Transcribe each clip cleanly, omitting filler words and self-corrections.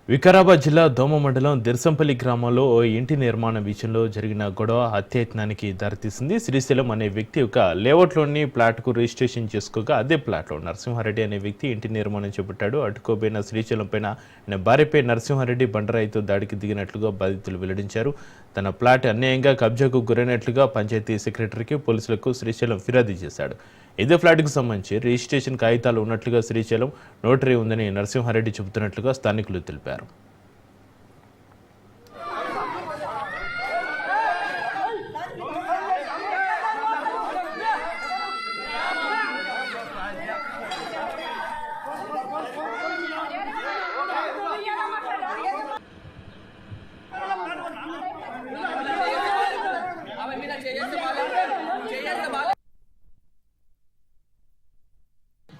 వికారాబాద్ జిల్లా దోమ మండలం దిర్సంపల్లి గ్రామంలో ఓ ఇంటి నిర్మాణం విషయంలో జరిగిన గొడవ హత్యాయత్నానికి దారితీసింది. శ్రీశైలం అనే వ్యక్తి ఒక లేఅవుట్లోని ప్లాట్కు రిజిస్ట్రేషన్ చేసుకోగా అదే ప్లాట్లో నరసింహారెడ్డి అనే వ్యక్తి ఇంటి నిర్మాణం చేపట్టాడు. అడ్డుకోబోయిన శ్రీశైలం పైన ఆయన భార్యపై నరసింహారెడ్డి బండరాయితో దాడికి దిగినట్లుగా బాధితులు వెల్లడించారు. తన ప్లాట్ అన్యాయంగా కబ్జాకు గురైనట్లుగా పంచాయతీ సెక్రటరీకి పోలీసులకు శ్రీశైలం ఫిర్యాదు చేశాడు. ఇదే ఫ్లాట్కు సంబంధించి రిజిస్ట్రేషన్ కాగితాలు ఉన్నట్లుగా శ్రీశైలం నోటరీ ఉందని నరసింహారెడ్డి చెబుతున్నట్లుగా స్థానికులు తెలిపారు.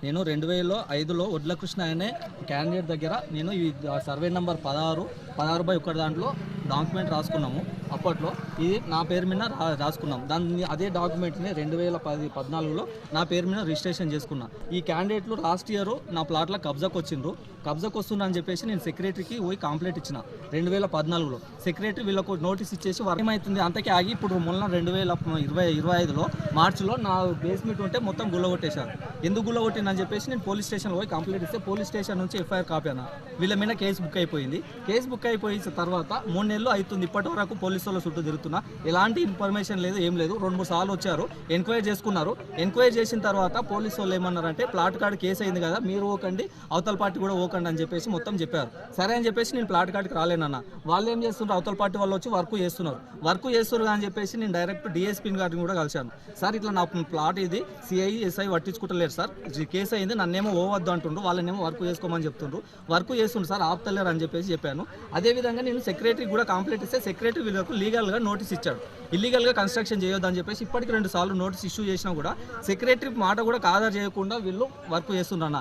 నేను 2005లో వడ్ల కృష్ణ అనే క్యాండిడేట్ దగ్గర నేను ఈ సర్వే నెంబర్ 16/1 దాంట్లో డాక్యుమెంట్ రాసుకున్నాము. అప్పట్లో ఇది నా పేరు మీద రాసుకున్నాం. దాన్ని అదే డాక్యుమెంట్ని 2014లో నా పేరు మీద రిజిస్ట్రేషన్ చేసుకున్నా. ఈ క్యాండిడేట్లు లాస్ట్ ఇయర్ నా ప్లాట్లో కబ్జాకు వచ్చిండ్రు. కబ్జాకు వస్తున్నా అని చెప్పేసి నేను సెక్రటరీకి పోయి కంప్లైంట్ ఇచ్చిన 2014లో. సెక్రటరీ వీళ్ళకు నోటీస్ ఇచ్చేసి ఏమవుతుంది అంతకే ఆగి ఇప్పుడు మొన్న 2025లో మార్చిలో నా బేస్మెంట్ ఉంటే మొత్తం గుల్లగొట్టేశారు. ఎందుకు గుల్లగొట్టిందని చెప్పేసి నేను పోలీస్ స్టేషన్లో పోయి కంప్లైంట్ ఇస్తే పోలీస్ స్టేషన్ నుంచి ఎఫ్ఐఆర్ కాపీ అన్న వీళ్ళ మీద కేసు బుక్ అయిపోయింది. కేసు బుక్ అయిపోయిన తర్వాత 3 నెలలు అవుతుంది. ఇప్పటి వరకు పోలీసు వాళ్ళ చుట్టూ తిరుగుతున్నా, ఎలాంటి ఇన్ఫర్మేషన్ లేదు, ఏం లేదు. 2-3 సార్లు వచ్చారు, ఎంక్వైరీ చేసుకున్నారు. ఎంక్వైరీ చేసిన తర్వాత పోలీసు వాళ్ళు ఏమన్నారంటే ప్లాట్ కార్డు కేసు అయింది కదా, మీరు ఓకండి, అవతల పార్టీ కూడా ఓకండి అని చెప్పేసి మొత్తం చెప్పారు. సరే అని చెప్పేసి నేను ప్లాట్ కార్డుకి రాలేనన్నా. వాళ్ళు ఏం చేస్తున్నారు, అవతల పార్టీ వాళ్ళు వచ్చి వర్క్ చేస్తున్నారు అని చెప్పేసి నేను డైరెక్ట్ డిఎస్పీ గారిని కూడా కలిశాను. సార్ ఇట్లా నా ప్లాట్ ఇది సిఐ ఎస్ఐ పట్టించుకుంటలేరు సార్, కేసు అయింది, నన్నేమో ఓవద్దు అంటుండ్రు, వాళ్ళనేమో వర్క్ చేసుకోమని చెప్తుండ్రు, వర్క్ చేస్తుండ్రు సార్, ఆపుతలేరు అని చెప్పేసి చెప్పాను. అదేవిధంగా నేను సెక్రటరీ కూడా కంప్లైంట్ ఇస్తే సెక్రటరీ వీళ్ళకు లీగల్గా నోటీస్ ఇచ్చాడు, ఇల్లీగల్గా కన్స్ట్రక్షన్ చేయొద్దు అని చెప్పేసి. ఇప్పటికి 2 సార్లు నోటీస్ ఇష్యూ చేసినా కూడా సెక్రటరీ మాట కూడా ఖాదరు చేయకుండా వీళ్ళు వర్క్ చేస్తుండ్రన్న.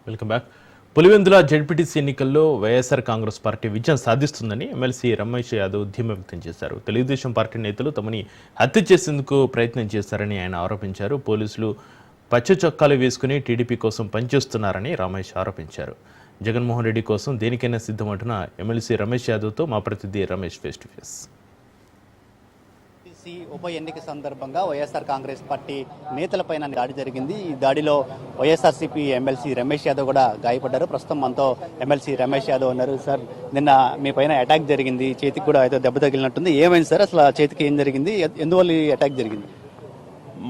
Welcome back. పులివెందుల జెడ్పీటీసీ ఎన్నికల్లో వైఎస్ఆర్ కాంగ్రెస్ పార్టీ విజయం సాధిస్తుందని ఎమ్మెల్సీ రమేష్ యాదవ్ ధీమా వ్యక్తం చేశారు. తెలుగుదేశం పార్టీ నేతలు తమని హత్య చేసేందుకు ప్రయత్నం చేశారని ఆయన ఆరోపించారు. పోలీసులు పచ్చ చొక్కాలు వేసుకుని టీడీపీ కోసం పనిచేస్తున్నారని రమేష్ ఆరోపించారు. జగన్మోహన్ రెడ్డి కోసం దేనికైనా సిద్ధమంటున్న ఎమ్మెల్సీ రమేష్ యాదవ్తో మా ప్రతినిధి రమేష్ ఫేస్ టు ఫేస్. ఉప ఎన్నిక సందర్భంగా వైఎస్ఆర్ కాంగ్రెస్ పార్టీ నేతలపైన దాడి జరిగింది. ఈ దాడిలో వైఎస్ఆర్సీపీ ఎమ్మెల్సీ రమేష్ యాదవ్ కూడా గాయపడ్డారు. ప్రస్తుతం మనతో ఎమ్మెల్సీ రమేష్ యాదవ్ ఉన్నారు. సార్, నిన్న మీ పైన అటాక్ జరిగింది, చేతికి కూడా అయితే దెబ్బ తగిలినట్టుంది. ఏమైంది సార్, అసలు చేతికి ఏం జరిగింది, ఎందువల్ల ఈ అటాక్ జరిగింది?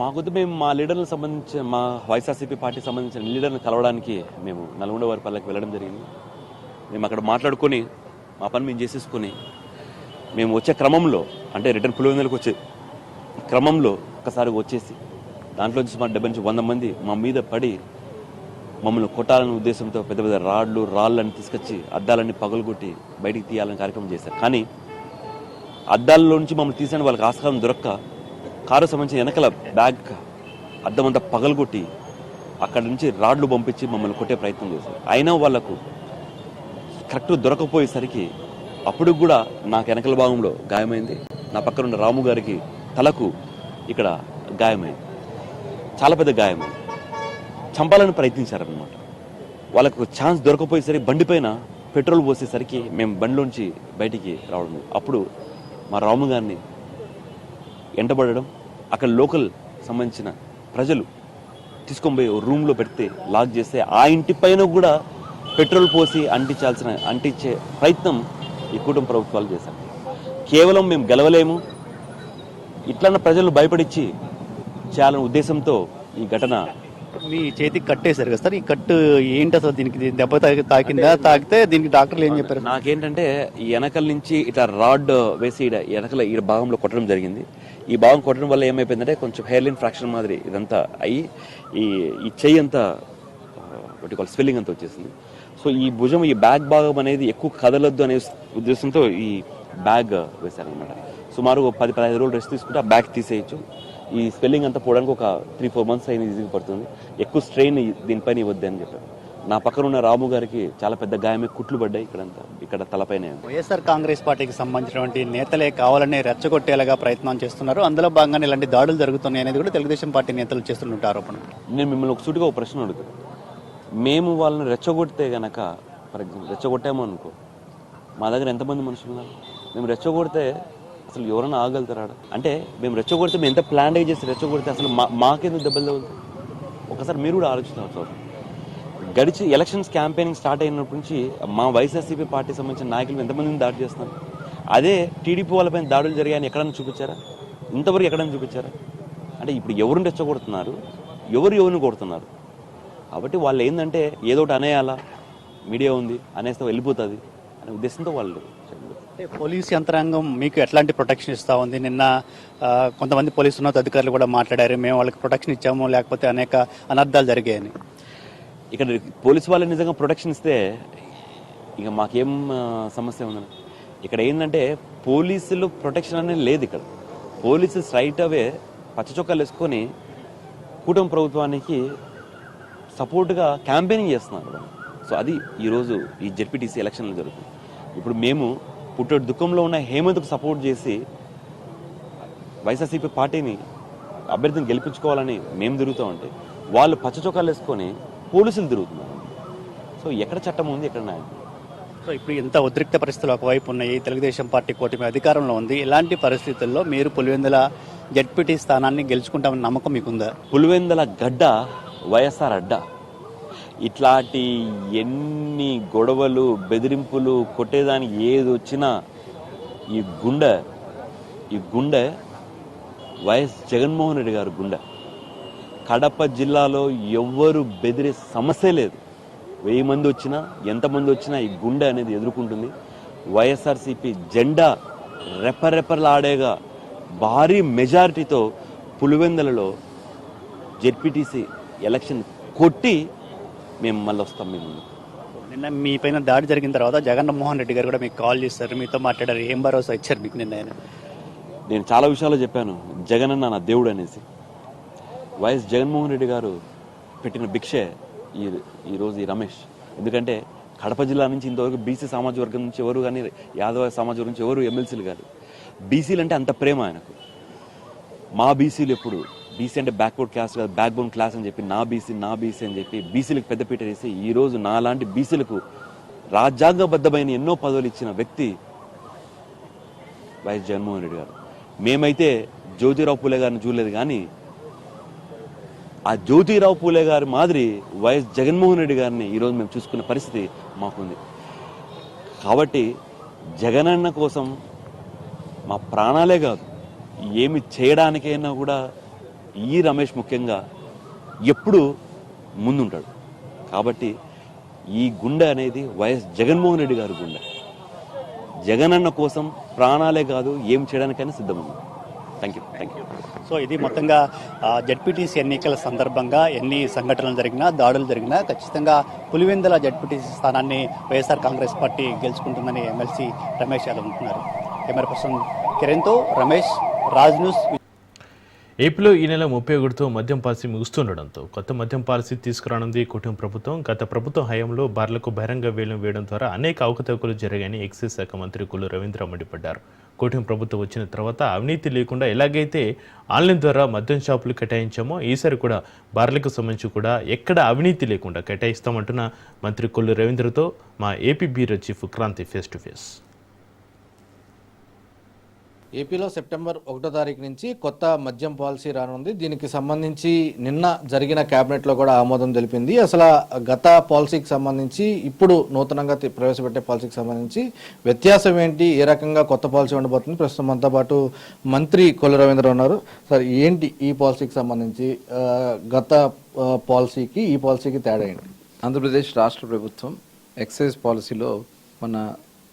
మాకొద్దు మేము మా లీడర్లకు సంబంధించిన మా వైఎస్ఆర్సీపీ పార్టీకి సంబంధించిన లీడర్ని కలవడానికి మేము నల్గొండవారిపల్లెకి వెళ్ళడం జరిగింది. మేము అక్కడ మాట్లాడుకొని మా పని మేము చేసేసుకొని మేము వచ్చే క్రమంలో, అంటే రిటర్న్ పులివెందులకు వచ్చే క్రమంలో ఒక్కసారి వచ్చేసి దాంట్లో నుంచి మా 70 నుంచి 100 మంది మా మీద పడి మమ్మల్ని కొట్టాలనే ఉద్దేశంతో పెద్ద పెద్ద రాళ్ళని తీసుకొచ్చి అద్దాలన్నీ పగలగొట్టి బయటికి తీయాలని కార్యక్రమం చేశారు. కానీ అద్దాల్లో నుంచి మమ్మల్ని తీసిన వాళ్ళకి ఆస్కారం దొరక్క కారు సంబంధించిన వెనకల బ్యాగ్ అద్దమంతా పగలగొట్టి అక్కడి నుంచి రాడ్లు పంపించి మమ్మల్ని కొట్టే ప్రయత్నం చేశారు. అయినా వాళ్లకు కరెక్ట్ దొరకపోయేసరికి అప్పుడు కూడా నాకు వెనకల భాగంలో గాయమైంది. నా పక్కన ఉన్న రాము గారికి తలకు ఇక్కడ గాయమైంది, చాలా పెద్ద గాయమైంది. చంపాలని ప్రయత్నించారనమాట. వాళ్ళకు ఛాన్స్ దొరకపోయేసరికి బండిపైన పెట్రోల్ పోసేసరికి మేము బండిలోంచి బయటికి రావడం, అప్పుడు మా రాము గారిని ఎంటబడడం, అక్కడ లోకల్ సంబంధించిన ప్రజలు తీసుకొని పోయి రూమ్లో పెడితే లాక్ చేస్తే ఆ ఇంటి పైన కూడా పెట్రోల్ పోసి అంటించే ప్రయత్నం ఈ కుటుంబ ప్రభుత్వాలు చేశారు. కేవలం మేము గెలవలేము, ఇట్లన్న ప్రజలు భయపడిచ్చి చేయాలనే ఉద్దేశంతో ఈ ఘటన. మీ చేతికి కట్టేశారు కదా సార్, ఈ కట్టు ఏంటి అసలు, దీనికి దెబ్బ తాకిందా, తాకితే దీనికి డాక్టర్లు ఏం చెప్పారు? నాకేంటంటే ఈ వెనకల నుంచి ఇట్లా రాడ్ వేసి వెనకల ఈ భాగంలో కొట్టడం జరిగింది. ఈ భాగం కొట్టడం వల్ల ఏమైపోయిందంటే కొంచెం హెయిర్లైన్ ఫ్రాక్షన్ మాదిరి ఇదంతా అయ్యి ఈ చెయ్యి అంతా స్వెల్లింగ్ అంతా వచ్చేసింది. సో ఈ భుజం, ఈ బ్యాగ్ భాగం అనేది ఎక్కువ కదలొద్దు అనే ఉద్దేశంతో ఈ బ్యాగ్ వేశారనమాట. సుమారు 10-15 రోజులు రెస్ట్ తీసుకుంటే ఆ బ్యాగ్ తీసేయచ్చు. ఈ స్వెల్లింగ్ అంతా పోవడానికి ఒక 3-4 మంత్స్ అయినా ఈజీగా పడుతుంది. ఎక్కువ స్ట్రెయిన్ దీనిపైన ఇవ్వద్దు అని చెప్పారు. నా పక్కన ఉన్న రాము గారికి చాలా పెద్ద గాయమే, కుట్లు పడ్డాయి ఇక్కడ తలపైన. వైఎస్ఆర్ కాంగ్రెస్ పార్టీకి సంబంధించినటువంటి నేతలే కావాలని రెచ్చగొట్టేలాగా ప్రయత్నం చేస్తున్నారు, అందులో భాగంగానే ఇలాంటి దాడులు జరుగుతున్నాయి అనేది కూడా తెలుగుదేశం పార్టీ నేతలు చేస్తున్నట్టు ఆరోపణ. నేను మిమ్మల్ని ఒక సూటిగా ఒక ప్రశ్న అడుగుతాను. మేము వాళ్ళని రెచ్చగొడితే గనక, ఫర్ ఎగ్జాంపుల్ రెచ్చగొట్టాము అనుకో, మా దగ్గర ఎంతమంది మనుషులు ఉన్నారు? మేము రెచ్చగొడితే అసలు ఎవరైనా ఆగలుగుతారా? అంటే మేము రెచ్చగొడితే, మేము ఎంత ప్లాన్ చేసి రెచ్చగొడితే అసలు మాకెందుకు దెబ్బలు తగులుతాయి? ఒకసారి మీరు కూడా ఆలోచించాలి. గడిచి ఎలక్షన్స్ క్యాంపెయినింగ్ స్టార్ట్ అయినప్పటి నుంచి మా వైఎస్ఆర్సీపీ పార్టీకి సంబంధించిన నాయకులు ఎంతమందిని దాడి చేస్తున్నారు? అదే టీడీపీ వాళ్ళపైన దాడులు జరిగాయని ఎక్కడైనా చూపించారా? ఇంతవరకు ఎక్కడైనా చూపించారా? అంటే ఇప్పుడు ఎవరిని రెచ్చగొడుతున్నారు, ఎవరిని కొడుతున్నారు? కాబట్టి వాళ్ళు ఏంటంటే ఏదో ఒకటి అనేయాలా, మీడియా ఉంది అనేస్తే వెళ్ళిపోతుంది అనే ఉద్దేశంతో వాళ్ళు. పోలీస్ యంత్రాంగం మీకు ఎట్లాంటి ప్రొటెక్షన్ ఇస్తూ ఉంది? నిన్న కొంతమంది పోలీసు ఉన్నతాధికారులు కూడా మాట్లాడారు, మేము వాళ్ళకి ప్రొటెక్షన్ ఇచ్చాము, లేకపోతే అనేక అనర్థాలు జరిగాయని. ఇక్కడ పోలీసు వాళ్ళు నిజంగా ప్రొటెక్షన్ ఇస్తే ఇక మాకేం సమస్య ఉందని. ఇక్కడ ఏంటంటే పోలీసులు ప్రొటెక్షన్ అనేది లేదు. ఇక్కడ పోలీసు స్ట్రైట్ అవే పచ్చ చొక్కాలు వేసుకొని కూటమి ప్రభుత్వానికి సపోర్ట్గా క్యాంపెయినింగ్ చేస్తున్నారు. సో అది ఈరోజు ఈ జెడ్పీటీసీ ఎలక్షన్లో జరుగుతుంది. ఇప్పుడు మేము పుట్టేడు దుఃఖంలో ఉన్న హేమంత్కు సపోర్ట్ చేసి వైఎస్ఆర్సీపీ పార్టీని అభ్యర్థిని గెలిపించుకోవాలని మేము తిరుగుతామంటే వాళ్ళు పచ్చ చొక్కాలు వేసుకొని పోలీసులు తిరుగుతున్నారు. సో ఎక్కడ చట్టం ఉంది, ఎక్కడ న్యాయం? సో ఇప్పుడు ఇంత ఉద్రిక్త పరిస్థితులు ఒకవైపు ఉన్నాయి, తెలుగుదేశం పార్టీ కూటమి అధికారంలో ఉంది. ఇలాంటి పరిస్థితుల్లో మీరు పులివెందుల జెడ్పీటీ స్థానాన్ని గెలుచుకుంటామని నమ్మకం మీకుందా? పులివెందుల గడ్డ వైఎస్ఆర్ అడ్డ. ఇట్లాంటి ఎన్ని గొడవలు, బెదిరింపులు, కొట్టేదానికి ఏది వచ్చినా ఈ గుండె వైఎస్ జగన్మోహన్ రెడ్డి గారు గుండె. కడప జిల్లాలో ఎవ్వరు బెదిరే సమస్య లేదు. 1000 మంది వచ్చినా, ఎంతమంది వచ్చినా ఈ గుండె అనేది ఎదుర్కొంటుంది. వైఎస్ఆర్సీపీ జెండా రెపరెపలాడేగా భారీ మెజారిటీతో పులివెందులలో జెడ్పీటీసీ ఎలక్షన్ కొట్టి మేము మళ్ళీ వస్తాం. మేము నిన్న మీ పైన దాడి జరిగిన తర్వాత జగన్మోహన్ రెడ్డి గారు కూడా మీకు కాల్ చేస్తారు, మీతో మాట్లాడారు. ఏం భరోసా ఇచ్చారు మీకు నిన్న ఆయన? నేను చాలా విషయాలు చెప్పాను, జగన్ అన్న నా దేవుడు అనేసి. వైఎస్ జగన్మోహన్ రెడ్డి గారు పెట్టిన భిక్షే ఈరోజు ఈ రమేష్. ఎందుకంటే కడప జిల్లా నుంచి ఇంతవరకు బీసీ సామాజిక వర్గం నుంచి ఎవరు కానీ, యాదవ సామాజిక వర్గం నుంచి ఎవరు ఎమ్మెల్సీలు కాదు. బీసీలు అంటే అంత ప్రేమ ఆయనకు. మా బీసీలు ఎప్పుడు బీసీ అంటే బ్యాక్వర్డ్ క్లాస్ కాదు, బ్యాక్ బోన్ క్లాస్ అని చెప్పి నా బీసీ అని చెప్పి బీసీలకు పెద్దపీట వేసి ఈరోజు నాలాంటి బీసీలకు రాజ్యాంగబద్ధమైన ఎన్నో పదవులు ఇచ్చిన వ్యక్తి వైఎస్ జగన్మోహన్ రెడ్డి గారు. మేమైతే జ్యోతిరావు పూలే గారిని చూడలేదు, కానీ ఆ జ్యోతిరావు పూలే గారి మాదిరి వైఎస్ జగన్మోహన్ రెడ్డి గారిని ఈరోజు మేము చూసుకునే పరిస్థితి మాకుంది. కాబట్టి జగనన్న కోసం మా ప్రాణాలే కాదు, ఏమి చేయడానికైనా కూడా ఈ రమేష్ ముఖ్యంగా ఎప్పుడు ముందుంటాడు. కాబట్టి ఈ గుండె అనేది వైఎస్ జగన్మోహన్ రెడ్డి గారి గుండె. జగనన్న కోసం ప్రాణాలే కాదు, ఏం చేయడానికైనా సిద్ధముంది. Thank you. సో ఇది మొత్తంగా జెడ్పీటీసీ ఎన్నికల సందర్భంగా ఎన్ని సంఘటనలు జరిగినా, దాడులు జరిగినా ఖచ్చితంగా పులివెందుల జెడ్పీటీసీ స్థానాన్ని వైఎస్ఆర్ కాంగ్రెస్ పార్టీ గెలుచుకుంటుందని ఎమ్మెల్సీ రమేష్ యాదవ్ అంటున్నారు. కెమెరా పర్సన్ కిరణ్తో రమేష్, రాజ్ న్యూస్. ఏపీలో ఈ నెల 31తో మద్యం పాలసీ ముగుస్తుండడంతో కొత్త మద్యం పాలసీ తీసుకురానుంది కూటమి ప్రభుత్వం. గత ప్రభుత్వం హయాంలో బార్లకు బహిరంగ వేలం వేయడం ద్వారా అనేక అవకతవకలు జరిగాయని ఎక్సైజ్ శాఖ మంత్రి కొల్లు రవీంద్ర మండిపడ్డారు. కూటమి ప్రభుత్వం వచ్చిన తర్వాత అవినీతి లేకుండా ఎలాగైతే ఆన్లైన్ ద్వారా మద్యం షాపులు కేటాయించామో ఈసారి కూడా బార్లకు సంబంధించి కూడా ఎక్కడ అవినీతి లేకుండా కేటాయిస్తామంటున్న మంత్రి కొల్లు రవీంద్రతో మా AP bureau chief Kranthi face to face. ఏపీలో సెప్టెంబర్ 1వ తారీఖు నుంచి కొత్త మద్యం పాలసీ రానుంది. దీనికి సంబంధించి నిన్న జరిగిన క్యాబినెట్లో కూడా ఆమోదం తెలిపింది. అసలు గత పాలసీకి సంబంధించి ఇప్పుడు నూతనంగా ప్రవేశపెట్టే పాలసీకి సంబంధించి వ్యత్యాసం ఏంటి, ఏ రకంగా కొత్త పాలసీ ఉండబోతుంది? ప్రస్తుతం మనతో పాటు మంత్రి కొల్లు రవీంద్ర ఉన్నారు. సార్, ఏంటి ఈ పాలసీకి సంబంధించి గత పాలసీకి ఈ పాలసీకి తేడా ఏంటి? ఆంధ్రప్రదేశ్ రాష్ట్ర ప్రభుత్వం ఎక్సైజ్ పాలసీలో మన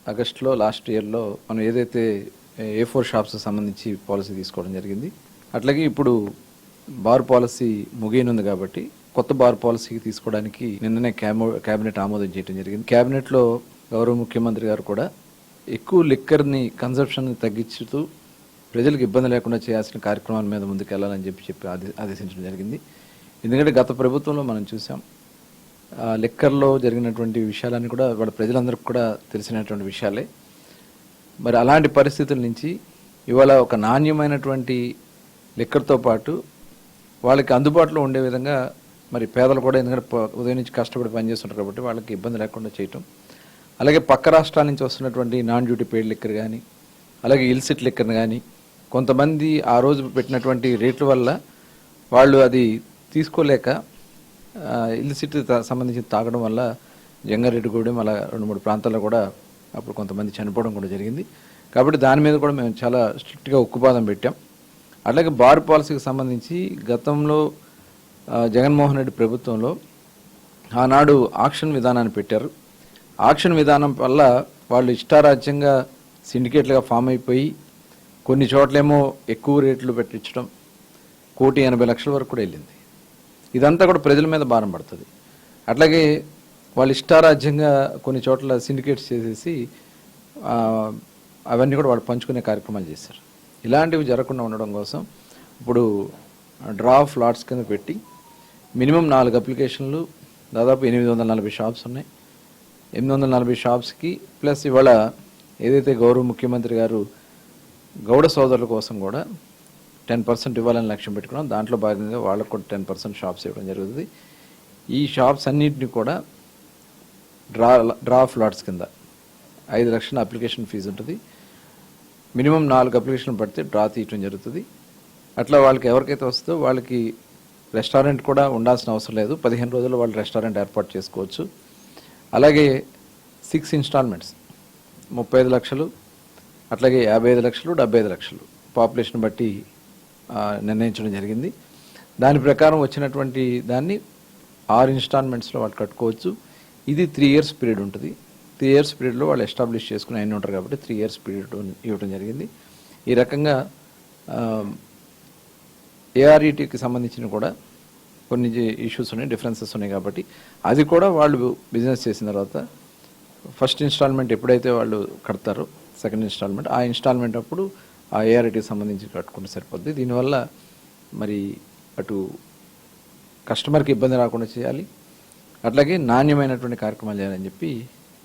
ఆగస్టులో లాస్ట్ ఇయర్లో మనం ఏదైతే A4 షాప్స్ సంబంధించి పాలసీ తీసుకోవడం జరిగింది. అట్లాగే ఇప్పుడు బార్ పాలసీ ముగియనుంది కాబట్టి కొత్త బార్ పాలసీకి తీసుకోవడానికి నిన్ననే క్యాబినెట్ ఆమోదం చేయడం జరిగింది. క్యాబినెట్లో గౌరవ ముఖ్యమంత్రి గారు కూడా ఎక్కువ లిక్కర్ని కన్సంప్షన్ తగ్గించుతూ ప్రజలకు ఇబ్బంది లేకుండా చేయాల్సిన కార్యక్రమాల మీద ముందుకు వెళ్ళాలని చెప్పి ఆదేశించడం జరిగింది. ఎందుకంటే గత ప్రభుత్వంలో మనం చూసాం, లిక్కర్లో జరిగినటువంటి విషయాలన్నీ కూడా వాళ్ళ ప్రజలందరికీ కూడా తెలిసినటువంటి విషయాలే. మరి అలాంటి పరిస్థితుల నుంచి ఇవాళ ఒక నాణ్యమైనటువంటి లిక్కర్తో పాటు వాళ్ళకి అందుబాటులో ఉండే విధంగా మరి పేదలు కూడా ఎందుకంటే ఉదయం నుంచి కష్టపడి పనిచేస్తుంటారు కాబట్టి వాళ్ళకి ఇబ్బంది లేకుండా చేయటం, అలాగే పక్క రాష్ట్రాల నుంచి వస్తున్నటువంటి నాన్ డ్యూటీ పెయిడ్ లిక్కర్ కానీ, అలాగే ఇల్సిట్ లిక్కర్ కానీ కొంతమంది ఆ రోజు పెట్టినటువంటి రేట్ల వల్ల వాళ్ళు అది తీసుకోలేక ఇల్సిట్ సంబంధించి తాగడం వల్ల జంగారెడ్డిగూడెం అలా 2-3 ప్రాంతాల్లో కూడా అప్పుడు కొంతమంది చనిపోవడం కూడా జరిగింది. కాబట్టి దాని మీద కూడా మేము చాలా స్ట్రిక్ట్గా ఉక్కుపాదం పెట్టాం. అలాగే బార్ పాలసీకి సంబంధించి గతంలో జగన్మోహన్ రెడ్డి ప్రభుత్వంలో ఆనాడు ఆక్షన్ విధానాన్ని పెట్టారు. ఆక్షన్ విధానం వల్ల వాళ్ళు ఇష్టారాజ్యంగా సిండికేట్లుగా ఫామ్ అయిపోయి కొన్ని చోట్లేమో ఎక్కువ రేట్లు పెట్టించడం 1,80,00,000 వరకు కూడా వెళ్ళింది. ఇదంతా కూడా ప్రజల మీద భారం పడుతుంది. అట్లాగే వాళ్ళు ఇష్టారాజ్యంగా కొన్ని చోట్ల సిండికేట్స్ చేసేసి అవన్నీ కూడా వాళ్ళు పంచుకునే కార్యక్రమాలు చేశారు. ఇలాంటివి జరగకుండా ఉండడం కోసం ఇప్పుడు డ్రా ఆఫ్ లాట్స్ కింద పెట్టి మినిమం 4 అప్లికేషన్లు, దాదాపు 840 షాప్స్ ఉన్నాయి. 840 షాప్స్కి ప్లస్ ఇవాళ ఏదైతే గౌరవ ముఖ్యమంత్రి గారు గౌడ సోదరుల కోసం కూడా 10% ఇవ్వాలని లక్ష్యం పెట్టుకున్నాం. దాంట్లో భాగంగా వాళ్ళకు కూడా 10% షాప్స్ ఇవ్వడం జరుగుతుంది. ఈ షాప్స్ అన్నింటినీ కూడా డ్రా ఆఫ్ లాట్స్ కింద 5 లక్షల అప్లికేషన్ ఫీజు ఉంటుంది. మినిమం 4 అప్లికేషన్లు పడితే డ్రా తీయటం జరుగుతుంది. అట్లా వాళ్ళకి ఎవరికైతే వస్తుందో వాళ్ళకి రెస్టారెంట్ కూడా ఉండాల్సిన అవసరం లేదు. 15 రోజుల్లో వాళ్ళు రెస్టారెంట్ ఏర్పాటు చేసుకోవచ్చు. అలాగే 6 ఇన్స్టాల్మెంట్స్ 35 లక్షలు, అట్లాగే 55 లక్షలు, 75 లక్షలు పాపులేషన్ బట్టి నిర్ణయించడం జరిగింది. దాని ప్రకారం వచ్చినటువంటి దాన్ని 6 ఇన్స్టాల్మెంట్స్లో వాళ్ళు కట్టుకోవచ్చు. ఇది 3 ఇయర్స్ పీరియడ్ ఉంటుంది. 3 ఇయర్స్ పీరియడ్లో వాళ్ళు ఎస్టాబ్లిష్ చేసుకుని అయిన ఉంటారు కాబట్టి 3 ఇయర్స్ పీరియడ్ ఇవ్వడం జరిగింది. ఈ రకంగా ఏఆర్ఈటీకి సంబంధించిన కూడా కొన్ని ఇష్యూస్ ఉన్నాయి, డిఫరెన్సెస్ ఉన్నాయి కాబట్టి అది కూడా వాళ్ళు బిజినెస్ చేసిన తర్వాత ఫస్ట్ ఇన్స్టాల్మెంట్ ఎప్పుడైతే వాళ్ళు కడతారో సెకండ్ ఇన్స్టాల్మెంట్, ఆ ఇన్స్టాల్మెంట్ అప్పుడు ఆ ఏఆర్ఈటీకి సంబంధించి కట్టుకుంటే సరిపోద్ది. దీనివల్ల మరి అటు కస్టమర్కి ఇబ్బంది రాకుండా చేయాలి, అట్లాగే నాణ్యమైనటువంటి కార్యక్రమాలు చేయాలని చెప్పి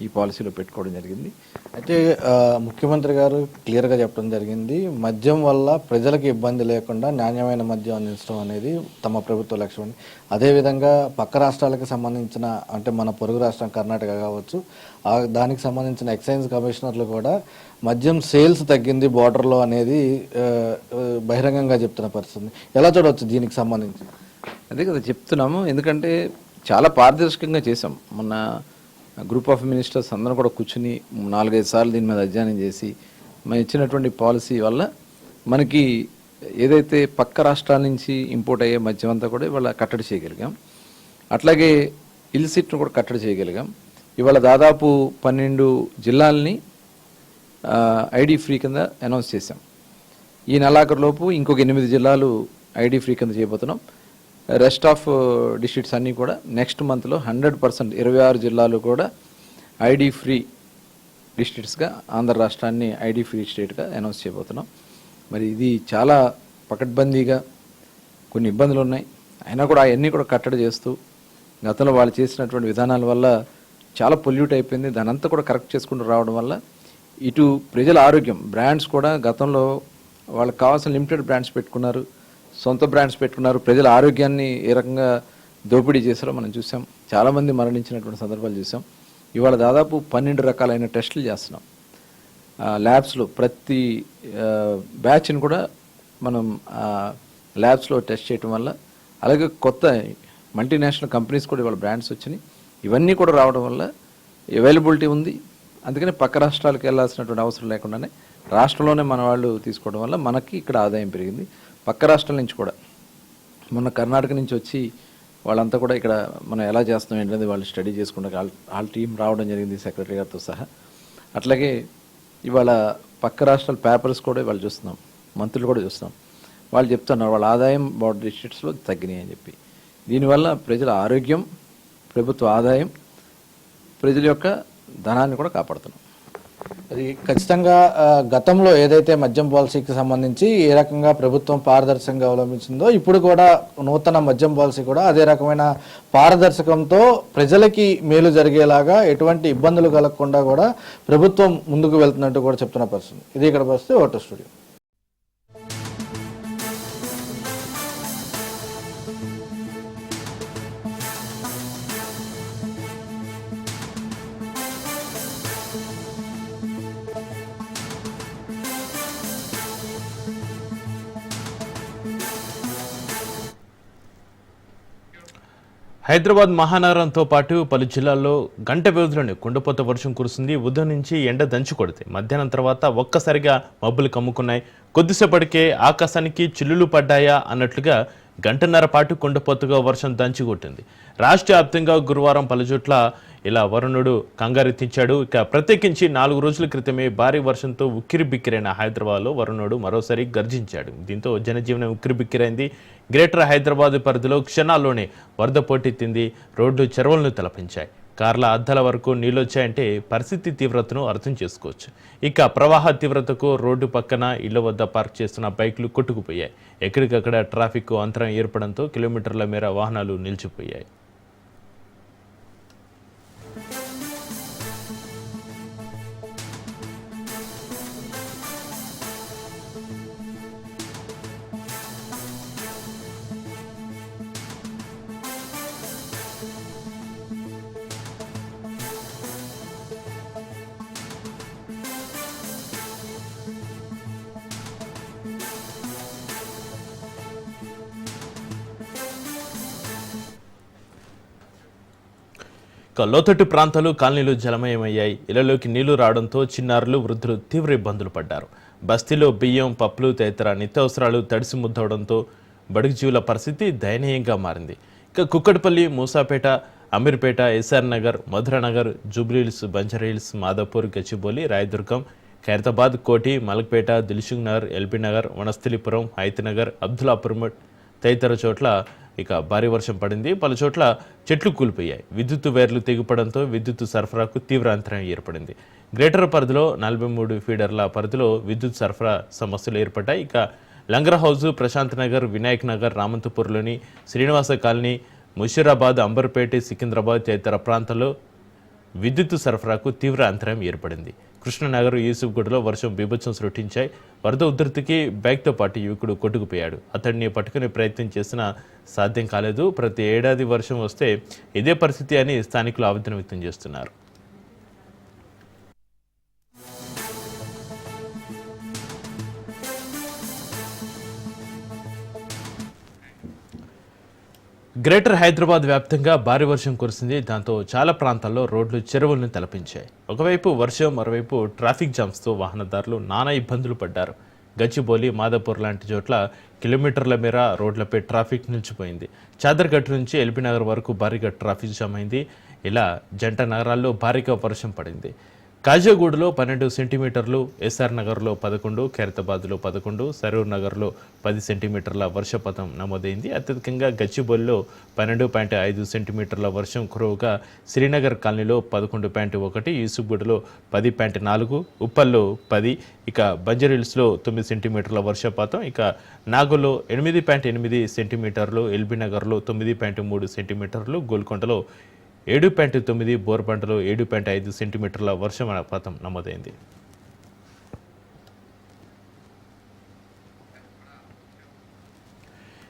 ఈ పాలసీలో పెట్టుకోవడం జరిగింది. అయితే ముఖ్యమంత్రి గారు క్లియర్గా చెప్పడం జరిగింది, మద్యం వల్ల ప్రజలకు ఇబ్బంది లేకుండా నాణ్యమైన మద్యం అందించడం అనేది తమ ప్రభుత్వ లక్ష్యం అని. అదేవిధంగా పక్క రాష్ట్రాలకు సంబంధించిన అంటే మన పొరుగు రాష్ట్రం కర్ణాటక కావచ్చు, దానికి సంబంధించిన ఎక్సైజ్ కమిషనర్లు కూడా మద్యం సేల్స్ తగ్గింది బార్డర్లో అనేది బహిరంగంగా చెప్తున్న పరిస్థితి. ఎలా చూడవచ్చు దీనికి సంబంధించి? అదే కదా చెప్తున్నాము, ఎందుకంటే చాలా పారదర్శకంగా చేసాం. మొన్న గ్రూప్ ఆఫ్ మినిస్టర్స్ అందరం కూడా కూర్చుని 4-5 సార్లు దీని మీద అధ్యయనం చేసి మనం ఇచ్చినటువంటి పాలసీ వల్ల మనకి ఏదైతే పక్క రాష్ట్రాల నుంచి ఇంపోర్ట్ అయ్యే మద్యం అంతా కూడా ఇవాళ కట్టడి చేయగలిగాం. అట్లాగే ఇల్సిట్ను కూడా కట్టడి చేయగలిగాం. ఇవాళ దాదాపు 12 జిల్లాలని ఐడి ఫ్రీ కింద అనౌన్స్ చేశాం. ఈ నెలాఖరులోపు ఇంకొక 8 జిల్లాలు ఐడి ఫ్రీ కింద చేయబోతున్నాం. రెస్ట్ ఆఫ్ డిస్ట్రిక్ట్స్ అన్నీ కూడా నెక్స్ట్ మంత్లో 100% 26 జిల్లాలు కూడా ఐడి ఫ్రీ డిస్ట్రిక్ట్స్గా ఆంధ్ర రాష్ట్రాన్ని ఐడి ఫ్రీ స్టేట్గా అనౌన్స్ చేయబోతున్నాం. మరి ఇది చాలా పకడ్బందీగా కొన్ని ఇబ్బందులు ఉన్నాయి, అయినా కూడా అవన్నీ కూడా కట్టడి చేస్తూ గతంలో వాళ్ళు చేసినటువంటి విధానాల వల్ల చాలా పొల్యూట్ అయిపోయింది. దాని అంతా కూడా కరెక్ట్ చేసుకుంటూ రావడం వల్ల ఇటు ప్రజల ఆరోగ్యం, బ్రాండ్స్ కూడా గతంలో వాళ్ళకి కావాల్సిన లిమిటెడ్ బ్రాండ్స్ పెట్టుకున్నారు, సొంత బ్రాండ్స్ పెట్టుకున్నారు. ప్రజల ఆరోగ్యాన్ని ఏ రకంగా దోపిడీ చేశారో మనం చూసాం. చాలామంది మరణించినటువంటి సందర్భాలు చూసాం. ఇవాళ దాదాపు 12 రకాలైన టెస్టులు చేస్తున్నాం ల్యాబ్స్లో. ప్రతి బ్యాచ్ని కూడా మనం ల్యాబ్స్లో టెస్ట్ చేయడం వల్ల, అలాగే కొత్త మల్టీనేషనల్ కంపెనీస్ కూడా ఇవాళ బ్రాండ్స్ వచ్చినాయి. ఇవన్నీ కూడా రావడం వల్ల అవైలబిలిటీ ఉంది. అందుకని పక్క రాష్ట్రాలకు వెళ్ళాల్సినటువంటి అవసరం లేకుండానే రాష్ట్రంలోనే మన వాళ్ళు తీసుకోవడం వల్ల మనకి ఇక్కడ ఆదాయం పెరిగింది. పక్క రాష్ట్రాల నుంచి కూడా మొన్న కర్ణాటక నుంచి వచ్చి వాళ్ళంతా కూడా ఇక్కడ మనం ఎలా చేస్తాం ఏంటనేది వాళ్ళు స్టడీ చేసుకుంటే వాళ్ళ టీం రావడం జరిగింది సెక్రటరీ గారితో సహా. అట్లాగే ఇవాళ పక్క రాష్ట్రాల పేపర్స్ కూడా వాళ్ళు చూస్తున్నాం, మంత్రులు కూడా చూస్తున్నాం. వాళ్ళు చెప్తున్నారు వాళ్ళ ఆదాయం బార్డర్ డిస్ట్రిక్ట్స్లో తగ్గినాయి అని చెప్పి. దీనివల్ల ప్రజల ఆరోగ్యం, ప్రభుత్వ ఆదాయం, ప్రజల యొక్క ధనాన్ని కూడా కాపాడుతున్నాం. అది ఖచ్చితంగా గతంలో ఏదైతే మద్యం పాలసీకి సంబంధించి ఏ రకంగా ప్రభుత్వం పారదర్శకంగా అవలంబించిందో ఇప్పుడు కూడా నూతన మద్యం పాలసీ కూడా అదే రకమైన పారదర్శకంతో ప్రజలకి మేలు జరిగేలాగా ఎటువంటి ఇబ్బందులు కలగకుండా కూడా ప్రభుత్వం ముందుకు వెళ్తున్నట్టు కూడా చెప్తున్న పరిస్థితి. ఇది ఇక్కడ వస్తే ఓటో స్టూడియో. హైదరాబాద్ మహానగరంతో పాటు పలు జిల్లాల్లో గంట వ్యవధిలోనే కుండపోత వర్షం కురుస్తుంది. ఉదయం నుంచి ఎండ దంచి కొడితే మధ్యాహ్నం తర్వాత ఒక్కసారిగా మబ్బులు కమ్ముకున్నాయి. కొద్దిసేపటికే ఆకాశానికి చిల్లులు పడ్డాయా అన్నట్లుగా గంటన్నర పాటు కుండపోతగా వర్షం దంచి కొట్టింది. రాష్ట్ర వ్యాప్తంగా గురువారం పలుచోట్ల ఇలా వరుణుడు కంగారెత్తించాడు. ఇక ప్రత్యేకించి 4 రోజుల క్రితమే భారీ వర్షంతో ఉక్కిరిబిక్కిరైన హైదరాబాద్లో వరుణుడు మరోసారి గర్జించాడు. దీంతో జనజీవనం ఉక్కిరిబిక్కిరైంది. గ్రేటర్ హైదరాబాద్ పరిధిలో క్షణాల్లోనే వరద పోటెత్తింది. రోడ్లు చెరువులను తలపించాయి. కార్ల అద్దాల వరకు నీళ్ళొచ్చాయంటే పరిస్థితి తీవ్రతను అర్థం చేసుకోవచ్చు. ఇక ప్రవాహ తీవ్రతకు రోడ్డు పక్కన ఇళ్ల వద్ద పార్క్ చేస్తున్న బైకులు కొట్టుకుపోయాయి. ఎక్కడికక్కడ ట్రాఫిక్ అంతరం ఏర్పడంతో కిలోమీటర్ల మేర వాహనాలు నిలిచిపోయాయి. లోతట్టు ప్రాంతాలు కాలనీలు జలమయమయ్యాయి. ఇళ్లలోకి నీళ్లు రావడంతో చిన్నారులు వృద్ధులు తీవ్ర ఇబ్బందులు పడ్డారు. బస్తీలో బియ్యం, పప్పులు తదితర నిత్యావసరాలు తడిసి ముద్దవడంతో బడుగు జీవుల పరిస్థితి దయనీయంగా మారింది. ఇక కుక్కడపల్లి, మూసాపేట, అమీర్పేట, ఎస్ఆర్ నగర్, మధురనగర్, జూబ్లీహిల్స్, బంజారాహిల్స్, మాదాపూర్, గచ్చిబౌలి, రాయదుర్గం, ఖైరతాబాద్, కోటి, మలక్పేట, దిల్సుఖ్ నగర్, ఎల్బీ నగర్, వనస్థలిపురం, హైతనగర్, అబ్దుల్లాపురం తదితర చోట్ల ఇక భారీ వర్షం పడింది. పలు చోట్ల చెట్లు కూలిపోయాయి. విద్యుత్ వైర్లు తెగిపడంతో విద్యుత్ సరఫరాకు తీవ్ర అంతరాయం ఏర్పడింది. గ్రేటర్ పరిధిలో 43 ఫీడర్ల పరిధిలో విద్యుత్ సరఫరా సమస్యలు ఏర్పడ్డాయి. ఇక లంగర్ హౌస్, ప్రశాంత్ నగర్, వినాయక్ నగర్, రామంతపూర్లోని శ్రీనివాస కాలనీ, ముషీరాబాద్, అంబర్పేట, సికింద్రాబాద్ తదితర ప్రాంతాల్లో విద్యుత్ సరఫరాకు తీవ్ర అంతరాయం ఏర్పడింది. కృష్ణనగర్, యూసుఫ్గూడలో వర్షం బీభత్సం సృష్టించాయి. వరద ఉధృతికి బైక్తో పాటు యువకుడు కొట్టుకుపోయాడు. అతడిని పట్టుకునే ప్రయత్నం చేసినా సాధ్యం కాలేదు. ప్రతి ఏడాది వర్షం వస్తే ఇదే పరిస్థితి అని స్థానికులు ఆవేదన వ్యక్తం చేస్తున్నారు. గ్రేటర్ హైదరాబాద్ వ్యాప్తంగా భారీ వర్షం కురిసింది. దాంతో చాలా ప్రాంతాల్లో రోడ్లు చెరువులను తలపించాయి. ఒకవైపు వర్షం, మరోవైపు ట్రాఫిక్ జామ్స్తో వాహనదారులు నానా ఇబ్బందులు పడ్డారు. గచ్చిబౌలి, మాదాపూర్ లాంటి చోట్ల కిలోమీటర్ల మేర రోడ్లపై ట్రాఫిక్ నిలిచిపోయింది. చాదర్ఘట్ నుంచి ఎల్బీ నగర్ వరకు భారీగా ట్రాఫిక్ జామ్ అయింది. ఇలా జంట నగరాల్లో భారీగా వర్షం పడింది. కాజాగూడలో 12 సెంటీమీటర్లు, ఎస్ఆర్ నగర్లో 11, ఖైరతాబాద్లో 11, సరూర్ నగర్లో 10 సెంటీమీటర్ల వర్షపాతం నమోదైంది. అత్యధికంగా గచ్చిబౌలిలో 12.5 సెంటీమీటర్ల వర్షం కురవగా శ్రీనగర్ కాలనీలో 11.1, యూసుఫ్గూడలో 10.4, ఉప్పల్లో 10, ఇక బంజారాహిల్స్లో 9 సెంటీమీటర్ల వర్షపాతం, ఇక నాగోల్లో 8.8 సెంటీమీటర్లు, ఎల్బీ నగర్లో 9.3 సెంటీమీటర్లు, గోల్కొండలో 7.9, బోర్బండలో 7.5 సెంటీమీటర్ల వర్షపాతం నమోదైంది.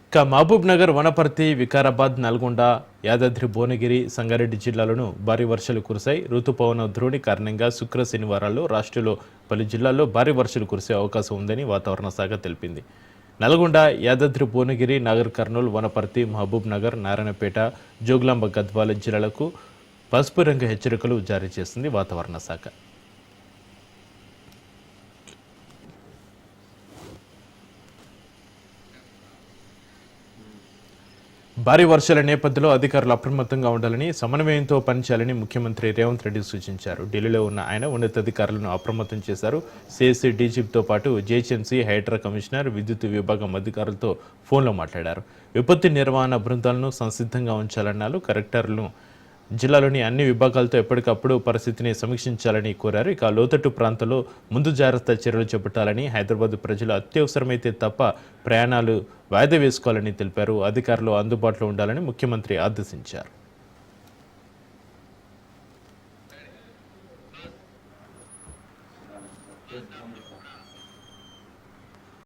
ఇక మహబూబ్ నగర్, వనపర్తి, వికారాబాద్, నల్గొండ, యాదాద్రి, భువనగిరి, సంగారెడ్డి జిల్లాలోనూ భారీ వర్షాలు కురిశాయి. ఋతుపవన ద్రోణి కారణంగా శుక్ర, శనివారాల్లో రాష్ట్రంలో పలు జిల్లాల్లో భారీ వర్షాలు కురిసే అవకాశం ఉందని వాతావరణ శాఖ తెలిపింది. నల్గొండ, యాదాద్రి, భువనగిరి, నాగర్ కర్నూలు, వనపర్తి, మహబూబ్ నగర్, నారాయణపేట, జోగులాంబ, గద్వాల జిల్లాలకు పసుపు రంగు హెచ్చరికలు జారీ చేసింది వాతావరణ శాఖ. భారీ వర్షాల నేపథ్యంలో అధికారులు అప్రమత్తంగా ఉండాలని, సమన్వయంతో పనిచేయాలని ముఖ్యమంత్రి రేవంత్ రెడ్డి సూచించారు. ఢిల్లీలో ఉన్న ఆయన ఉన్నతాధికారులను అప్రమత్తం చేశారు. సిఎస్సి డీజీపీతో పాటు జిహెచ్ఎంసీ, హైడ్రా కమిషనర్, విద్యుత్ విభాగం అధికారులతో ఫోన్లో మాట్లాడారు. విపత్తు నిర్వహణ బృందాలను సంసిద్ధంగా ఉంచాలన్నారు. కలెక్టర్లను జిల్లాలోని అన్ని విభాగాలతో ఎప్పటికప్పుడు పరిస్థితిని సమీక్షించాలని కోరారు. ఇక లోతట్టు ప్రాంతాల్లో ముందు జాగ్రత్త చర్యలు చేపట్టాలని, హైదరాబాద్ ప్రజలు అత్యవసరమైతే తప్ప ప్రయాణాలు వాయిదా వేసుకోవాలని తెలిపారు. అధికారులు అందుబాటులో ఉండాలని ముఖ్యమంత్రి ఆదేశించారు.